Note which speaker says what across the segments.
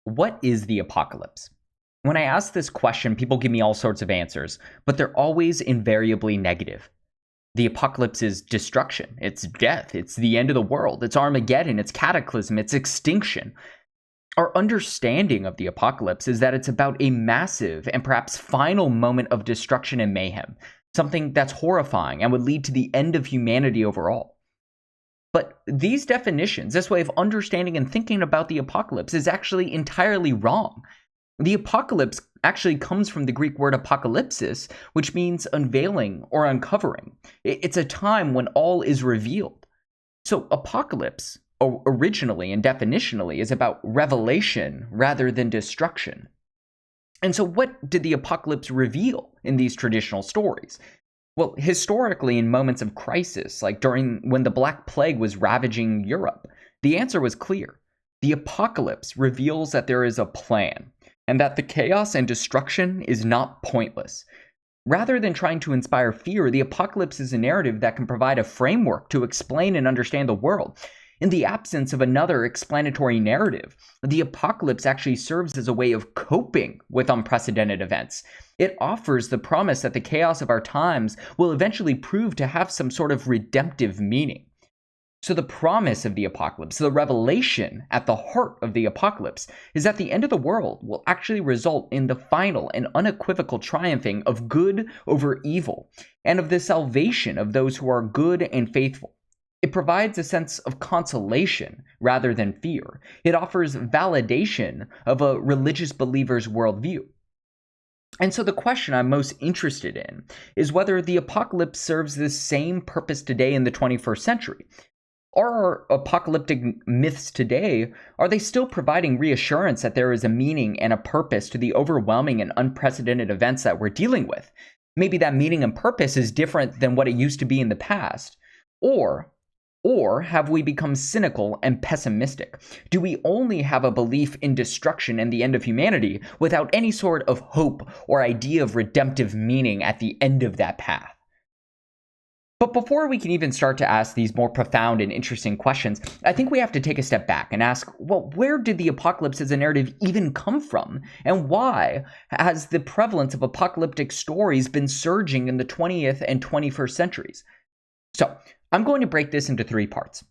Speaker 1: What is the apocalypse? When I ask this question, people give me all sorts of answers, but they're always invariably negative. The apocalypse is destruction, it's death, it's the end of the world, it's Armageddon, it's cataclysm, it's extinction. Our understanding of the apocalypse is that it's about a massive and perhaps final moment of destruction and mayhem, something that's horrifying and would lead to the end of humanity overall. But these definitions, this way of understanding and thinking about the apocalypse, is actually entirely wrong. The apocalypse actually comes from the Greek word apocalypsis, which means unveiling or uncovering. It's a time when all is revealed. So apocalypse, originally and definitionally, is about revelation rather than destruction. And so what did the apocalypse reveal in these traditional stories? Well, historically, in moments of crisis, like when the Black Plague was ravaging Europe, the answer was clear. The apocalypse reveals that there is a plan, and that the chaos and destruction is not pointless. Rather than trying to inspire fear, the apocalypse is a narrative that can provide a framework to explain and understand the world. In the absence of another explanatory narrative, the apocalypse actually serves as a way of coping with unprecedented events. It offers the promise that the chaos of our times will eventually prove to have some sort of redemptive meaning. So the promise of the apocalypse, the revelation at the heart of the apocalypse, is that the end of the world will actually result in the final and unequivocal triumphing of good over evil, and of the salvation of those who are good and faithful. It provides a sense of consolation rather than fear. It offers validation of a religious believer's worldview. And so the question I'm most interested in is whether the apocalypse serves this same purpose today in the 21st century. Are apocalyptic myths today, are they still providing reassurance that there is a meaning and a purpose to the overwhelming and unprecedented events that we're dealing with? Maybe that meaning and purpose is different than what it used to be in the past. Or have we become cynical and pessimistic? Do we only have a belief in destruction and the end of humanity without any sort of hope or idea of redemptive meaning at the end of that path? But before we can even start to ask these more profound and interesting questions, I think we have to take a step back and ask, well, where did the apocalypse as a narrative even come from? And why has the prevalence of apocalyptic stories been surging in the 20th and 21st centuries? So, I'm going to break this into 3 parts.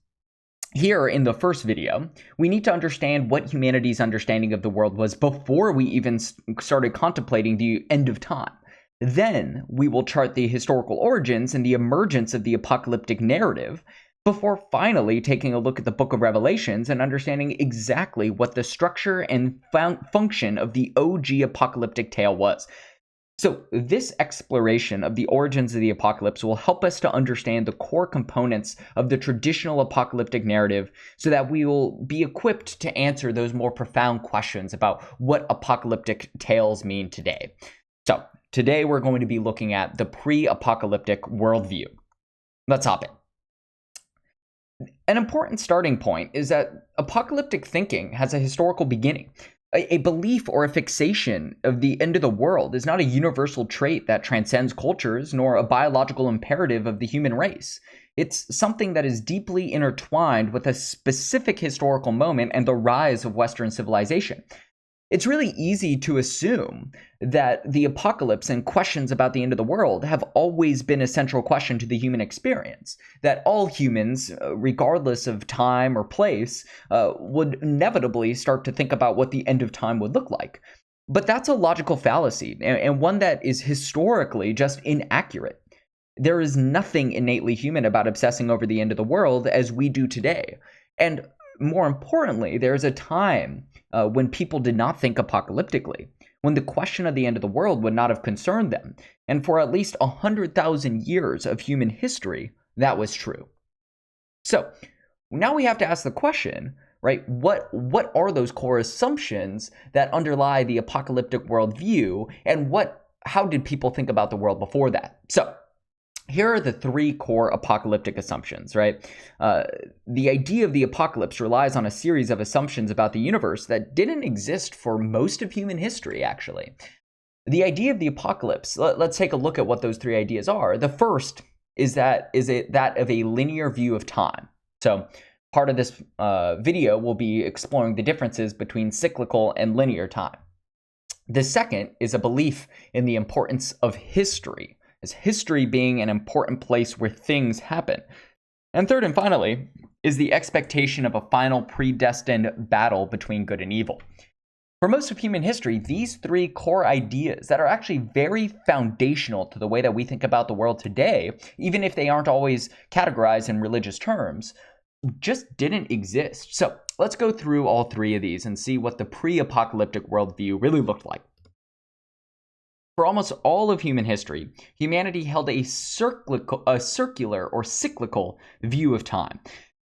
Speaker 1: Here in the first video, we need to understand what humanity's understanding of the world was before we even started contemplating the end of time. Then we will chart the historical origins and the emergence of the apocalyptic narrative before finally taking a look at the Book of Revelations and understanding exactly what the structure and function of the OG apocalyptic tale was. So this exploration of the origins of the apocalypse will help us to understand the core components of the traditional apocalyptic narrative so that we will be equipped to answer those more profound questions about what apocalyptic tales mean today. So today we're going to be looking at the pre-apocalyptic worldview. Let's hop in. An important starting point is that apocalyptic thinking has a historical beginning. A belief or a fixation of the end of the world is not a universal trait that transcends cultures, nor a biological imperative of the human race. It's something that is deeply intertwined with a specific historical moment and the rise of Western civilization. It's really easy to assume that the apocalypse and questions about the end of the world have always been a central question to the human experience, that all humans, regardless of time or place, would inevitably start to think about what the end of time would look like. But that's a logical fallacy, and one that is historically just inaccurate. There is nothing innately human about obsessing over the end of the world as we do today. And more importantly, there is a time when people did not think apocalyptically, when the question of the end of the world would not have concerned them. And for at least 100,000 years of human history, that was true. So now we have to ask the question, right? What are those core assumptions that underlie the apocalyptic worldview, and how did people think about the world before that? So here are the 3 core apocalyptic assumptions, right? The idea of the apocalypse relies on a series of assumptions about the universe that didn't exist for most of human history, actually. The idea of the apocalypse, let's take a look at what those 3 ideas are. The first is that of a linear view of time. So Part of this video will be exploring the differences between cyclical and linear time. The second is a belief in the importance of history, as history being an important place where things happen. And third and finally is the expectation of a final predestined battle between good and evil. For most of human history, these three core ideas that are actually very foundational to the way that we think about the world today, even if they aren't always categorized in religious terms, just didn't exist. So let's go through all three of these and see what the pre-apocalyptic worldview really looked like. For almost all of human history, humanity held a circular or cyclical view of time.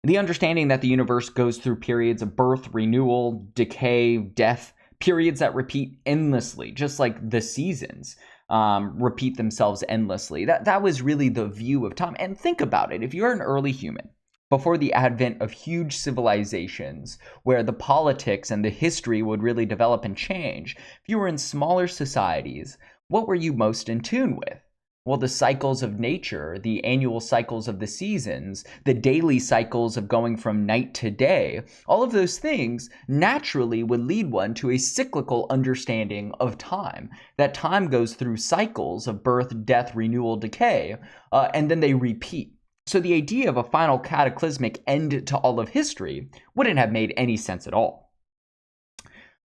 Speaker 1: The understanding that the universe goes through periods of birth, renewal, decay, death, periods that repeat endlessly, just like the seasons repeat themselves endlessly. That was really the view of time. And think about it. If you're an early human, before the advent of huge civilizations where the politics and the history would really develop and change, if you were in smaller societies, what were you most in tune with? Well, the cycles of nature, the annual cycles of the seasons, the daily cycles of going from night to day, all of those things naturally would lead one to a cyclical understanding of time. That time goes through cycles of birth, death, renewal, decay, and then they repeat. So the idea of a final cataclysmic end to all of history wouldn't have made any sense at all.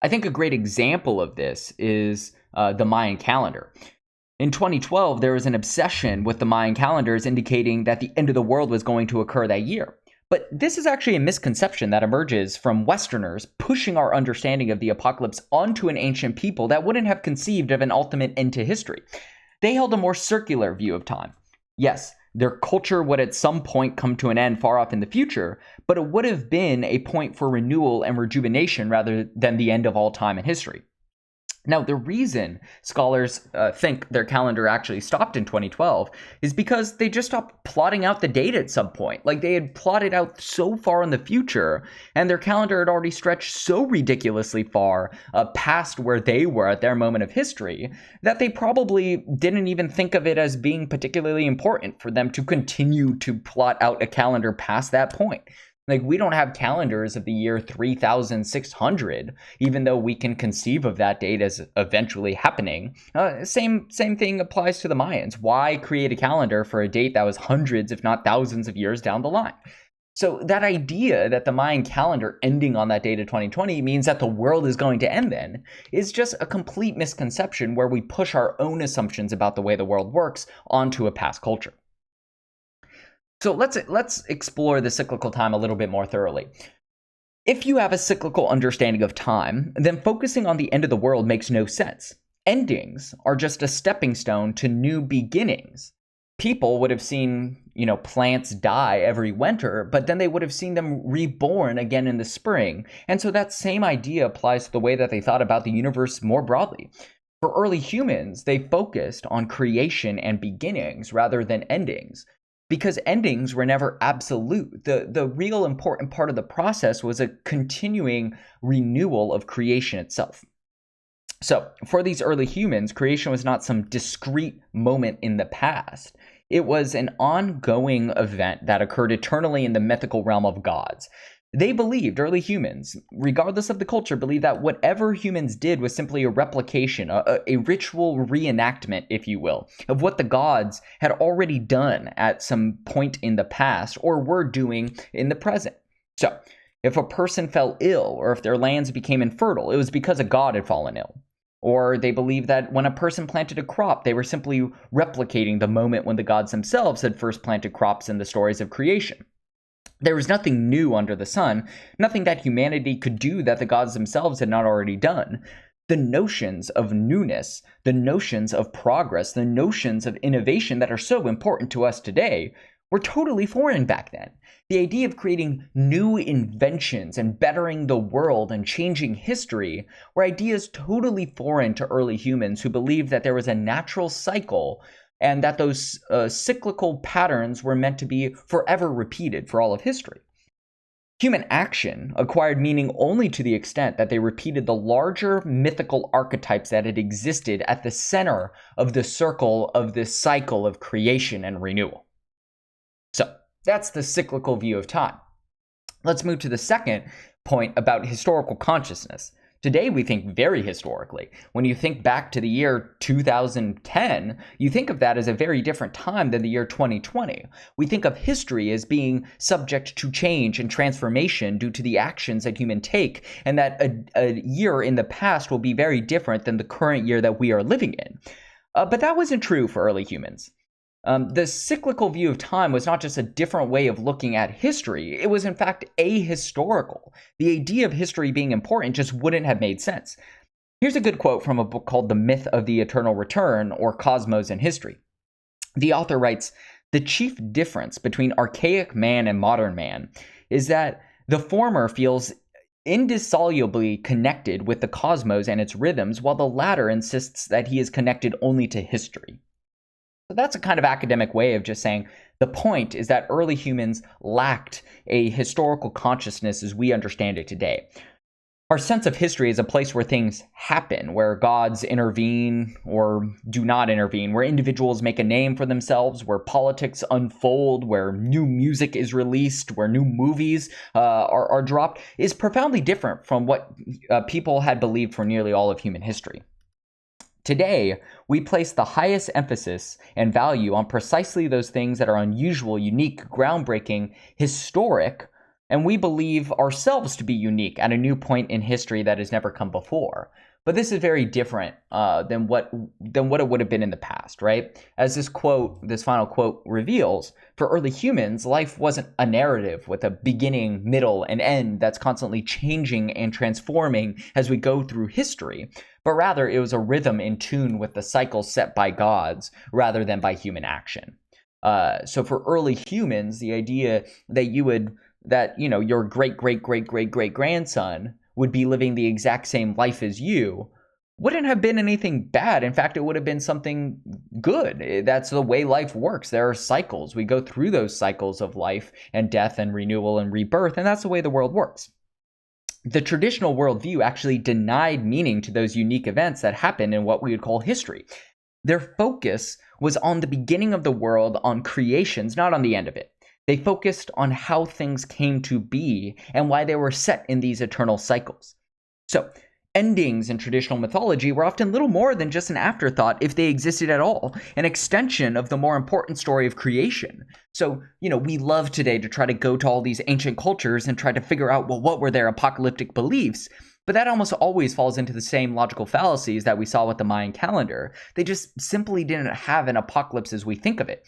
Speaker 1: I think a great example of this is the Mayan calendar. In 2012, there was an obsession with the Mayan calendars indicating that the end of the world was going to occur that year. But this is actually a misconception that emerges from Westerners pushing our understanding of the apocalypse onto an ancient people that wouldn't have conceived of an ultimate end to history. They held a more circular view of time. Yes, their culture would at some point come to an end far off in the future, but it would have been a point for renewal and rejuvenation rather than the end of all time in history. Now, the reason scholars think their calendar actually stopped in 2012 is because they just stopped plotting out the date at some point. Like, they had plotted out so far in the future, and their calendar had already stretched so ridiculously far past where they were at their moment of history that they probably didn't even think of it as being particularly important for them to continue to plot out a calendar past that point. Like, we don't have calendars of the year 3600, even though we can conceive of that date as eventually happening. Same thing applies to the Mayans. Why create a calendar for a date that was hundreds, if not thousands of years down the line? So that idea that the Mayan calendar ending on that date of 2020 means that the world is going to end then is just a complete misconception where we push our own assumptions about the way the world works onto a past culture. So let's explore the cyclical time a little bit more thoroughly. If you have a cyclical understanding of time, then focusing on the end of the world makes no sense. Endings are just a stepping stone to new beginnings. People would have seen, plants die every winter, but then they would have seen them reborn again in the spring. And so that same idea applies to the way that they thought about the universe more broadly. For early humans, they focused on creation and beginnings rather than endings. Because endings were never absolute. The real important part of the process was a continuing renewal of creation itself. So for these early humans, creation was not some discrete moment in the past. It was an ongoing event that occurred eternally in the mythical realm of gods. They believed, early humans, regardless of the culture, believed that whatever humans did was simply a replication, a ritual reenactment, if you will, of what the gods had already done at some point in the past or were doing in the present. So, if a person fell ill or if their lands became infertile, it was because a god had fallen ill. Or they believed that when a person planted a crop, they were simply replicating the moment when the gods themselves had first planted crops in the stories of creation. There was nothing new under the sun, nothing that humanity could do that the gods themselves had not already done. The notions of newness, the notions of progress, the notions of innovation that are so important to us today were totally foreign back then. The idea of creating new inventions and bettering the world and changing history were ideas totally foreign to early humans who believed that there was a natural cycle and that those cyclical patterns were meant to be forever repeated for all of history. Human action acquired meaning only to the extent that they repeated the larger mythical archetypes that had existed at the center of the circle of this cycle of creation and renewal. So, that's the cyclical view of time. Let's move to the second point about historical consciousness. Today, we think very historically. When you think back to the year 2010, you think of that as a very different time than the year 2020. We think of history as being subject to change and transformation due to the actions that humans take, and that a year in the past will be very different than the current year that we are living in. But that wasn't true for early humans. The cyclical view of time was not just a different way of looking at history, it was in fact ahistorical. The idea of history being important just wouldn't have made sense. Here's a good quote from a book called The Myth of the Eternal Return, or Cosmos and History. The author writes, "The chief difference between archaic man and modern man is that the former feels indissolubly connected with the cosmos and its rhythms, while the latter insists that he is connected only to history." So that's a kind of academic way of just saying the point is that early humans lacked a historical consciousness as we understand it today. Our sense of history is a place where things happen, where gods intervene or do not intervene, where individuals make a name for themselves, where politics unfold, where new music is released, where new movies are dropped, is profoundly different from what people had believed for nearly all of human history. Today, we place the highest emphasis and value on precisely those things that are unusual, unique, groundbreaking, historic, and we believe ourselves to be unique at a new point in history that has never come before. But this is very different than what it would have been in the past, right? As this final quote reveals, for early humans, life wasn't a narrative with a beginning, middle, and end that's constantly changing and transforming as we go through history, but rather it was a rhythm in tune with the cycles set by gods rather than by human action. So for early humans, the idea that your great-great-great-great-great-great-grandson would be living the exact same life as you wouldn't have been anything bad. In fact, it would have been something good. That's the way life works. There are cycles. We go through those cycles of life and death and renewal and rebirth, and that's the way the world works. The traditional worldview actually denied meaning to those unique events that happened in what we would call history. Their focus was on the beginning of the world, on creations, not on the end of it. They focused on how things came to be and why they were set in these eternal cycles. So, endings in traditional mythology were often little more than just an afterthought, if they existed at all, an extension of the more important story of creation. So, we love today to try to go to all these ancient cultures and try to figure out, well, what were their apocalyptic beliefs? But that almost always falls into the same logical fallacies that we saw with the Mayan calendar. They just simply didn't have an apocalypse as we think of it.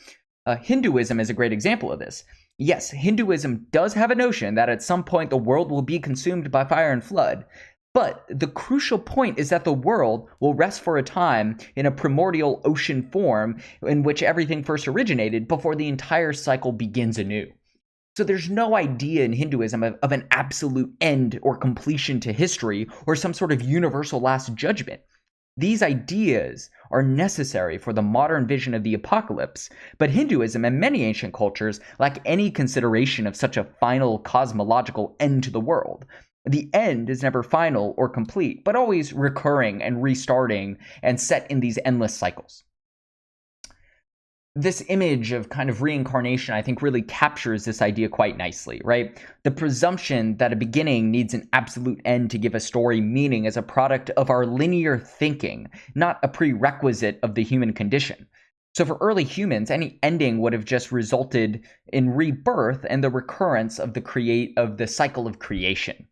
Speaker 1: Hinduism is a great example of this. Yes, Hinduism does have a notion that at some point the world will be consumed by fire and flood, but the crucial point is that the world will rest for a time in a primordial ocean form in which everything first originated before the entire cycle begins anew. So there's no idea in Hinduism of an absolute end or completion to history or some sort of universal last judgment. These ideas are necessary for the modern vision of the apocalypse, but Hinduism and many ancient cultures lack any consideration of such a final cosmological end to the world. The end is never final or complete, but always recurring and restarting and set in these endless cycles. This image of kind of reincarnation, I think, really captures this idea quite nicely, right? The presumption that a beginning needs an absolute end to give a story meaning is a product of our linear thinking, not a prerequisite of the human condition. So for early humans, any ending would have just resulted in rebirth and the recurrence of the cycle of creation.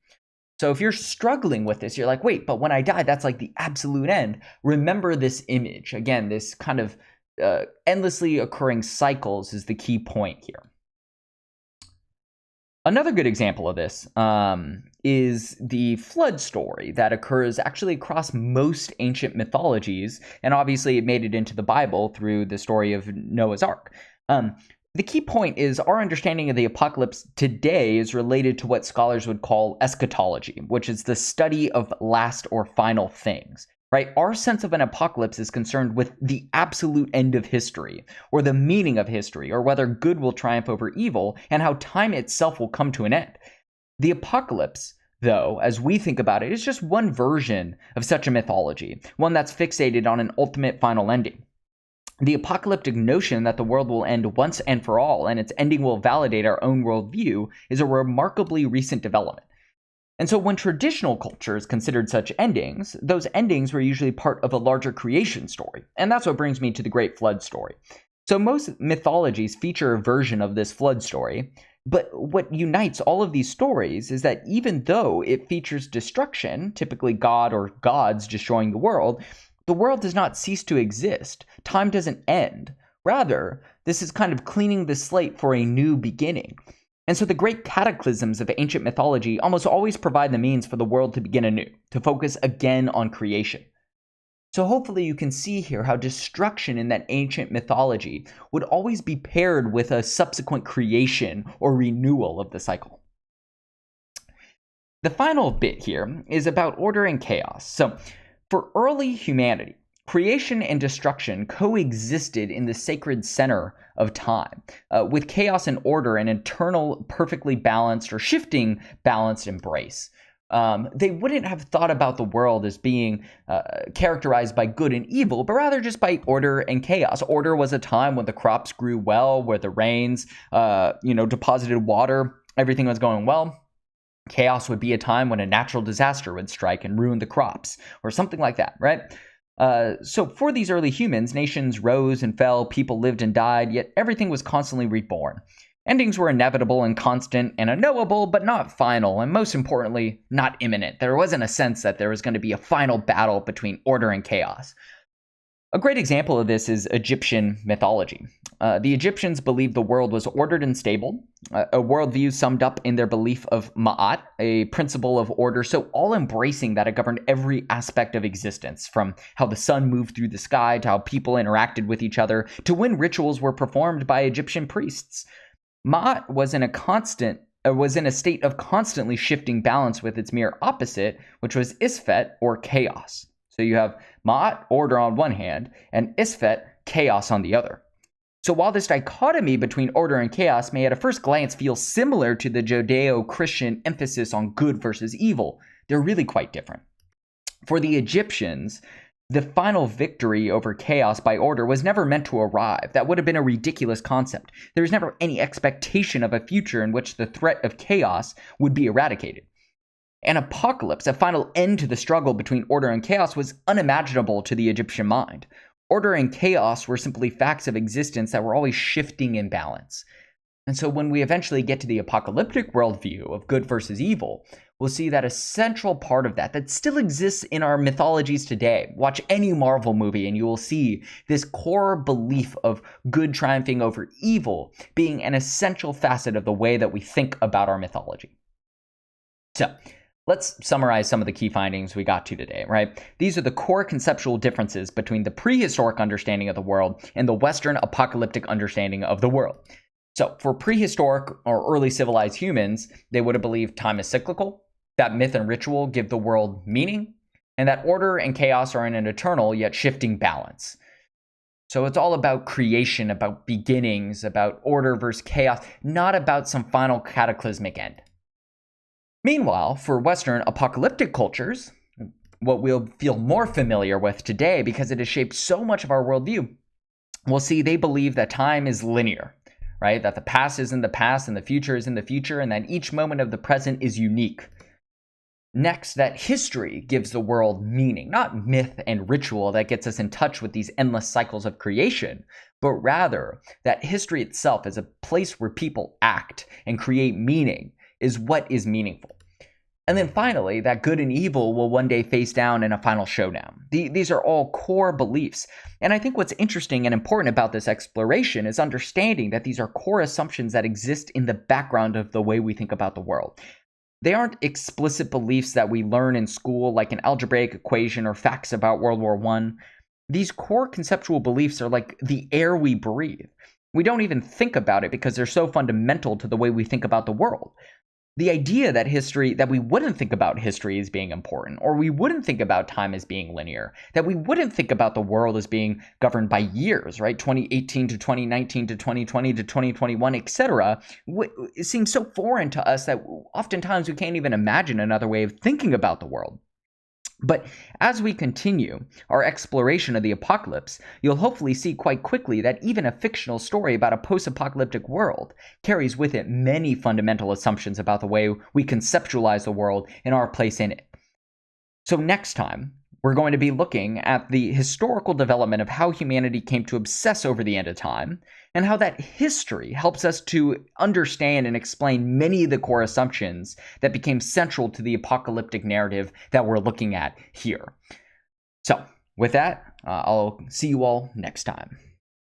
Speaker 1: So if you're struggling with this, you're like, wait, but when I die, that's like the absolute end. Remember this image. Again, this kind of endlessly occurring cycles is the key point here. Another good example of this is the flood story that occurs actually across most ancient mythologies, and obviously it made it into the Bible through the story of Noah's Ark. The key point is our understanding of the apocalypse today is related to what scholars would call eschatology, which is the study of last or final things. Right? Our sense of an apocalypse is concerned with the absolute end of history, or the meaning of history, or whether good will triumph over evil, and how time itself will come to an end. The apocalypse, though, as we think about it, is just one version of such a mythology, one that's fixated on an ultimate final ending. The apocalyptic notion that the world will end once and for all, and its ending will validate our own worldview, is a remarkably recent development. And so when traditional cultures considered such endings, those endings were usually part of a larger creation story. And that's what brings me to the Great Flood story. So most mythologies feature a version of this flood story, but what unites all of these stories is that even though it features destruction, typically God or gods destroying the world does not cease to exist. Time doesn't end. Rather, this is kind of cleaning the slate for a new beginning. And so the great cataclysms of ancient mythology almost always provide the means for the world to begin anew, to focus again on creation. So hopefully you can see here how destruction in that ancient mythology would always be paired with a subsequent creation or renewal of the cycle. The final bit here is about order and chaos. So for early humanity, creation and destruction coexisted in the sacred center of time, with chaos and order an eternal, perfectly balanced or shifting balanced embrace. They wouldn't have thought about the world as being characterized by good and evil, but rather just by order and chaos. Order was a time when the crops grew well, where the rains, deposited water, everything was going well. Chaos would be a time when a natural disaster would strike and ruin the crops, or something like that, right? So for these early humans, nations rose and fell, people lived and died, yet everything was constantly reborn. Endings were inevitable and constant and unknowable, but not final, and most importantly, not imminent. There wasn't a sense that there was going to be a final battle between order and chaos. A great example of this is Egyptian mythology. The Egyptians believed the world was ordered and stable, a worldview summed up in their belief of Ma'at, a principle of order so all-embracing that it governed every aspect of existence, from how the sun moved through the sky to how people interacted with each other, to when rituals were performed by Egyptian priests. Ma'at was in a state of constantly shifting balance with its mirror opposite, which was Isfet, or chaos. So you have Ma'at, order on one hand, and Isfet, chaos on the other. So while this dichotomy between order and chaos may at a first glance feel similar to the Judeo-Christian emphasis on good versus evil, they're really quite different. For the Egyptians, the final victory over chaos by order was never meant to arrive. That would have been a ridiculous concept. There was never any expectation of a future in which the threat of chaos would be eradicated. An apocalypse, a final end to the struggle between order and chaos, was unimaginable to the Egyptian mind. Order and chaos were simply facts of existence that were always shifting in balance. And so when we eventually get to the apocalyptic worldview of good versus evil, we'll see that a central part of that still exists in our mythologies today. Watch any Marvel movie and you will see this core belief of good triumphing over evil being an essential facet of the way that we think about our mythology. So, let's summarize some of the key findings we got to today, right? These are the core conceptual differences between the prehistoric understanding of the world and the Western apocalyptic understanding of the world. So for prehistoric or early civilized humans, they would have believed time is cyclical, that myth and ritual give the world meaning, and that order and chaos are in an eternal yet shifting balance. So it's all about creation, about beginnings, about order versus chaos, not about some final cataclysmic end. Meanwhile, for Western apocalyptic cultures, what we'll feel more familiar with today because it has shaped so much of our worldview, we'll see they believe that time is linear, right? That the past is in the past and the future is in the future, and that each moment of the present is unique. Next, that history gives the world meaning, not myth and ritual that gets us in touch with these endless cycles of creation, but rather that history itself is a place where people act and create meaning is what is meaningful. And then finally, that good and evil will one day face down in a final showdown. These are all core beliefs. And I think what's interesting and important about this exploration is understanding that these are core assumptions that exist in the background of the way we think about the world. They aren't explicit beliefs that we learn in school, like an algebraic equation or facts about World War I. These core conceptual beliefs are like the air we breathe. We don't even think about it because they're so fundamental to the way we think about the world. The idea that we wouldn't think about history as being important, or we wouldn't think about time as being linear, that we wouldn't think about the world as being governed by years, right? 2018 to 2019 to 2020 to 2021, etc. It seems so foreign to us that oftentimes we can't even imagine another way of thinking about the world. But as we continue our exploration of the apocalypse, you'll hopefully see quite quickly that even a fictional story about a post-apocalyptic world carries with it many fundamental assumptions about the way we conceptualize the world and our place in it. So next time, we're going to be looking at the historical development of how humanity came to obsess over the end of time, and how that history helps us to understand and explain many of the core assumptions that became central to the apocalyptic narrative that we're looking at here. So, with that, I'll see you all next time.